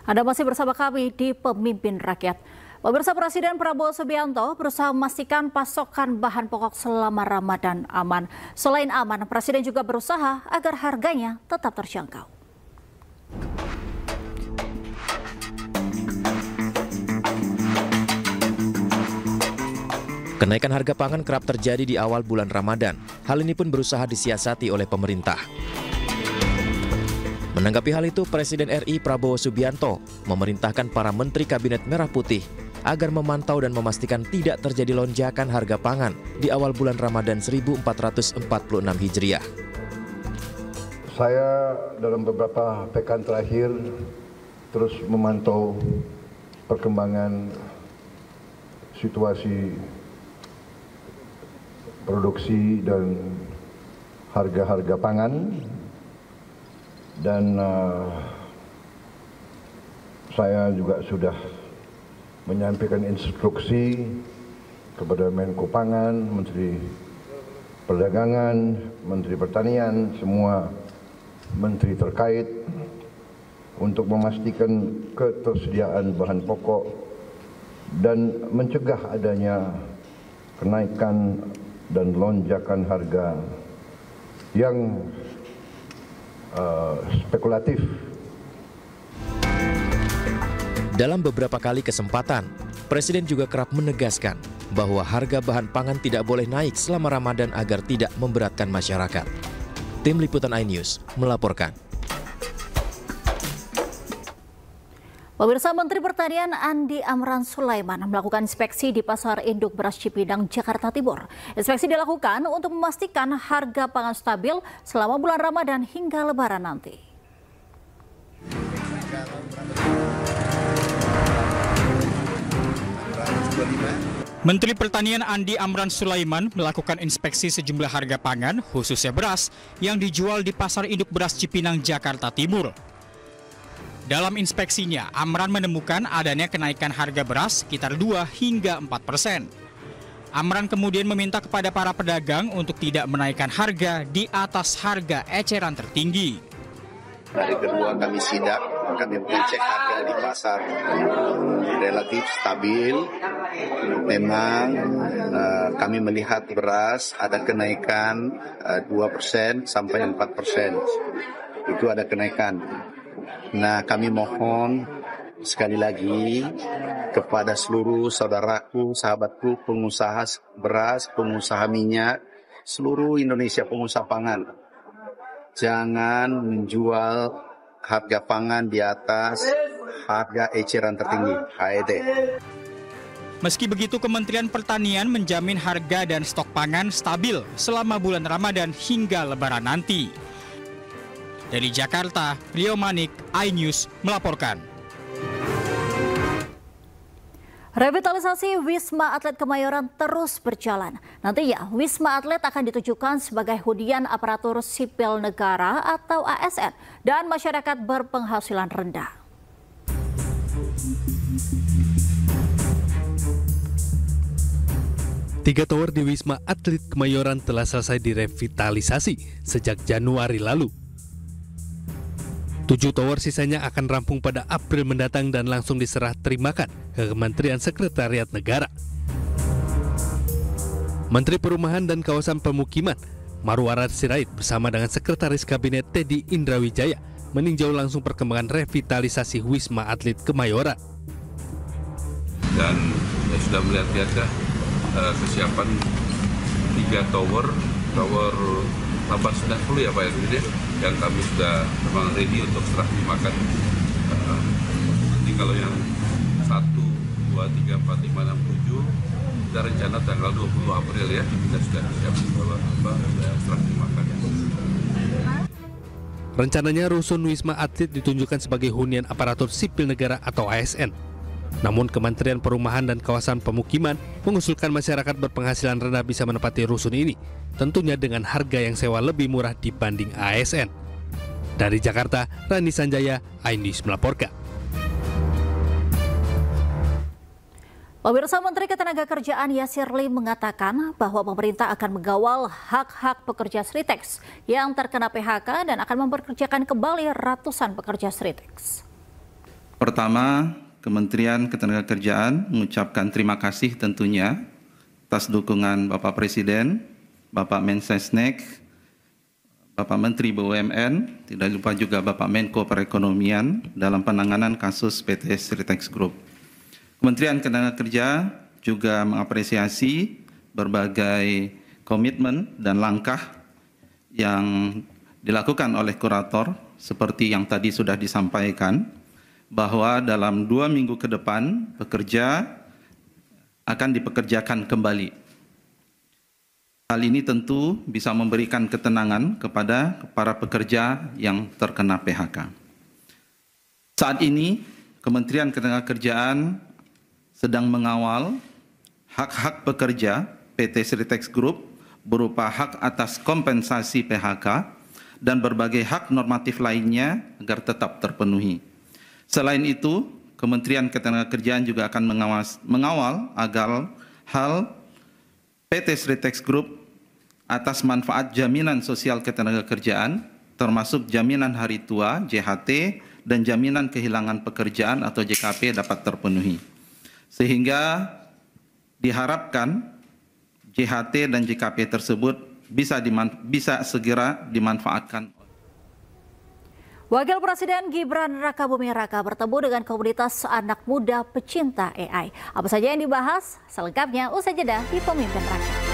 Anda masih bersama kami di Pemimpin Rakyat. Pemirsa, Presiden Prabowo Subianto berusaha memastikan pasokan bahan pokok selama Ramadan aman. Selain aman, Presiden juga berusaha agar harganya tetap terjangkau. Kenaikan harga pangan kerap terjadi di awal bulan Ramadan. Hal ini pun berusaha disiasati oleh pemerintah. Menanggapi hal itu, Presiden RI Prabowo Subianto memerintahkan para Menteri Kabinet Merah Putih agar memantau dan memastikan tidak terjadi lonjakan harga pangan di awal bulan Ramadan 1446 Hijriah. Saya dalam beberapa pekan terakhir terus memantau perkembangan situasi produksi dan harga-harga pangan. Dan saya juga sudah menyampaikan instruksi kepada Menko Pangan, Menteri Perdagangan, Menteri Pertanian, semua menteri terkait untuk memastikan ketersediaan bahan pokok dan mencegah adanya kenaikan dan lonjakan harga yang spekulatif. Dalam beberapa kali kesempatan, Presiden juga kerap menegaskan bahwa harga bahan pangan tidak boleh naik selama Ramadan agar tidak memberatkan masyarakat. Tim Liputan iNews melaporkan. Pemirsa, Menteri Pertanian Andi Amran Sulaiman melakukan inspeksi di Pasar Induk Beras Cipinang, Jakarta Timur. Inspeksi dilakukan untuk memastikan harga pangan stabil selama bulan Ramadan hingga Lebaran nanti. Menteri Pertanian Andi Amran Sulaiman melakukan inspeksi sejumlah harga pangan, khususnya beras, yang dijual di Pasar Induk Beras Cipinang, Jakarta Timur. Dalam inspeksinya, Amran menemukan adanya kenaikan harga beras sekitar 2 hingga 4%. Amran kemudian meminta kepada para pedagang untuk tidak menaikkan harga di atas harga eceran tertinggi. Hari kedua kami sidak, kami mengecek harga di pasar relatif stabil. Memang kami melihat beras ada kenaikan 2% sampai 4%. Itu ada kenaikan. Nah, kami mohon sekali lagi kepada seluruh saudaraku, sahabatku, pengusaha beras, pengusaha minyak, seluruh Indonesia pengusaha pangan. Jangan menjual harga pangan di atas harga eceran tertinggi, HET. Meski begitu, Kementerian Pertanian menjamin harga dan stok pangan stabil selama bulan Ramadan hingga Lebaran nanti. Dari Jakarta, Rio Manik, iNews melaporkan. Revitalisasi Wisma Atlet Kemayoran terus berjalan. Nantinya, Wisma Atlet akan ditujukan sebagai hunian aparatur sipil negara atau ASN dan masyarakat berpenghasilan rendah. Tiga tower di Wisma Atlet Kemayoran telah selesai direvitalisasi sejak Januari lalu. 7 tower sisanya akan rampung pada April mendatang dan langsung diserah terimakan ke Kementerian Sekretariat Negara. Menteri Perumahan dan Kawasan Pemukiman, Marwarar Sirait bersama dengan Sekretaris Kabinet Teddy Indrawijaya meninjau langsung perkembangan revitalisasi Wisma Atlet Kemayoran. Dan sudah melihat kesiapan 3 tower 890 ya Pak Presiden, yang kami sudah memang ready untuk serah terimakan. Nanti kalau yang 1, 2, 3, 4, 5, 6, 7 kita rencana tanggal 20 April ya, kita sudah siap serah terimakan. Rencananya rusun Wisma Atlet ditunjukkan sebagai hunian aparatur sipil negara atau ASN. Namun Kementerian Perumahan dan Kawasan Pemukiman mengusulkan masyarakat berpenghasilan rendah bisa menempati rusun ini, tentunya dengan harga yang sewa lebih murah dibanding ASN. Dari Jakarta, Rani Sanjaya, iNews melaporkan. Pemirsa, Menteri Ketenagakerjaan Yasir Lim mengatakan bahwa pemerintah akan mengawal hak-hak pekerja Sritex yang terkena PHK dan akan mempekerjakan kembali ratusan pekerja Sritex. Pertama, Kementerian Ketenagakerjaan mengucapkan terima kasih tentunya atas dukungan Bapak Presiden, Bapak Mensesnek, Bapak Menteri BUMN, tidak lupa juga Bapak Menko Perekonomian dalam penanganan kasus PT Sritex Group. Kementerian Ketenagakerjaan juga mengapresiasi berbagai komitmen dan langkah yang dilakukan oleh kurator seperti yang tadi sudah disampaikan, bahwa dalam 2 minggu ke depan pekerja akan dipekerjakan kembali. Hal ini tentu bisa memberikan ketenangan kepada para pekerja yang terkena PHK. Saat ini Kementerian Ketenagakerjaan sedang mengawal hak-hak pekerja PT Sritex Group berupa hak atas kompensasi PHK dan berbagai hak normatif lainnya agar tetap terpenuhi. Selain itu, Kementerian Ketenagakerjaan juga akan mengawal agar hal PT Sritex Group atas manfaat jaminan sosial ketenagakerjaan, termasuk jaminan hari tua (JHT) dan jaminan kehilangan pekerjaan atau JKP dapat terpenuhi. Sehingga diharapkan JHT dan JKP tersebut bisa segera dimanfaatkan. Wakil Presiden Gibran Rakabuming Raka bertemu dengan komunitas anak muda pecinta AI. Apa saja yang dibahas? Selengkapnya usai jeda di Pemimpin Rakyat.